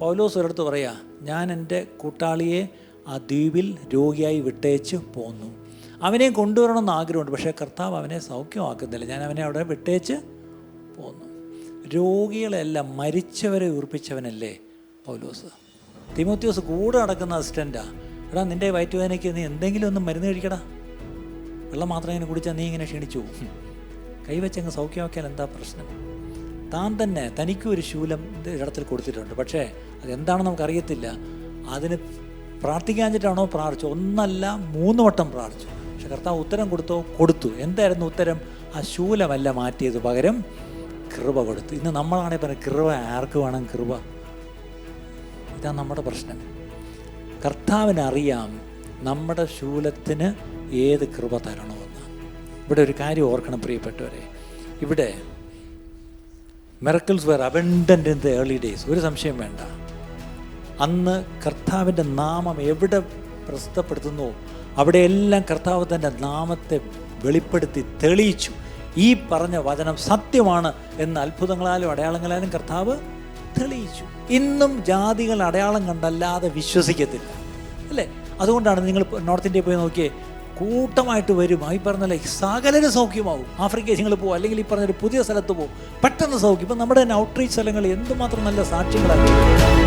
പൗലോസ് ഒരിടത്ത് പറയാ, ഞാൻ എൻ്റെ കൂട്ടാളിയെ ആ ദ്വീപിൽ രോഗിയായി വിട്ടേച്ച് പോന്നു. അവനെ കൊണ്ടുവരണമെന്ന് ആഗ്രഹമുണ്ട്, പക്ഷേ കർത്താവ് അവനെ സൗഖ്യമാക്കുന്നില്ല. ഞാൻ അവനെ അവിടെ വിട്ടേച്ച് പോന്നു. രോഗികളെല്ലാം മരിച്ചവരെ ഉറപ്പിച്ചവനല്ലേ പൗലോസ്. തിമോത്തിയോസ് കൂടെ നടക്കുന്ന അസിസ്റ്റൻ്റാ. എടാ, നിൻ്റെ വയറ്റുവേദനയ്ക്ക് നീ എന്തെങ്കിലും ഒന്ന് മരുന്ന് കഴിക്കടാ, വെള്ളം മാത്രം ഇങ്ങനെ കുടിച്ചാൽ നീ ഇങ്ങനെ ക്ഷീണിച്ചു പോകും. കൈവച്ചങ്ങ് സൗഖ്യമാക്കിയാൽ എന്താ പ്രശ്നം? താൻ തന്നെ തനിക്കും ഒരു ശൂലം ഇടത്തിൽ കൊടുത്തിട്ടുണ്ട്, പക്ഷേ അതെന്താണെന്ന് നമുക്കറിയത്തില്ല. അതിന് പ്രാർത്ഥിക്കാഞ്ഞിട്ടാണോ പ്രാർത്ഥിച്ചു? 1 അല്ല 3 വട്ടം പ്രാർത്ഥിച്ചു. പക്ഷെ കർത്താവ് ഉത്തരം കൊടുത്തു. എന്തായിരുന്നു ഉത്തരം? ആ ശൂലമല്ല മാറ്റിയത്, പകരം കൃപ കൊടുത്തു. ഇന്ന് നമ്മളാണെങ്കിൽ പറയുന്നത് കൃപ ആർക്ക് വേണം? കൃപ. ഇതാണ് നമ്മുടെ പ്രശ്നം. കർത്താവിനറിയാം നമ്മുടെ ശൂലത്തിന് ഏത് കൃപ തരണമെന്ന്. ഇവിടെ ഒരു കാര്യം ഓർക്കണം പ്രിയപ്പെട്ടവരെ, ഇവിടെ miracles were abundant in the early days. ഒരു സംശയം വേണ്ട. അന്ന് കർത്താവിൻ്റെ നാമം എവിടെ പ്രസിദ്ധപ്പെടുത്തുന്നു അവിടെയെല്ലാം കർത്താവ് തൻ്റെ നാമത്തെ വെളിപ്പെടുത്തി തെളിയിച്ചു. ഈ പറഞ്ഞ വചനം സത്യമാണ് എന്ന് അത്ഭുതങ്ങളാലും അടയാളങ്ങളാലും കർത്താവ് തെളിയിച്ചു. ഇന്നും ജാതികൾ അടയാളം കണ്ടല്ലാതെ വിശ്വസിക്കത്തില്ല, അല്ലേ? അതുകൊണ്ടാണ് നിങ്ങൾ നോർത്ത് ഇന്ത്യയിൽ പോയി നോക്കിയേ, കൂട്ടമായിട്ട് വരും. ഈ പറഞ്ഞല്ലേ സകലരും സൗഖ്യമാവും. ആഫ്രിക്കയിൽ നിങ്ങൾ പോകും, അല്ലെങ്കിൽ ഈ പറഞ്ഞൊരു പുതിയ സ്ഥലത്ത് പോകും, പെട്ടെന്ന് സൗഖ്യം. ഇപ്പം നമ്മുടെ ഔട്ട്റീച്ച് സ്ഥലങ്ങൾ എന്തുമാത്രം നല്ല സാക്ഷ്യങ്ങളാണ്.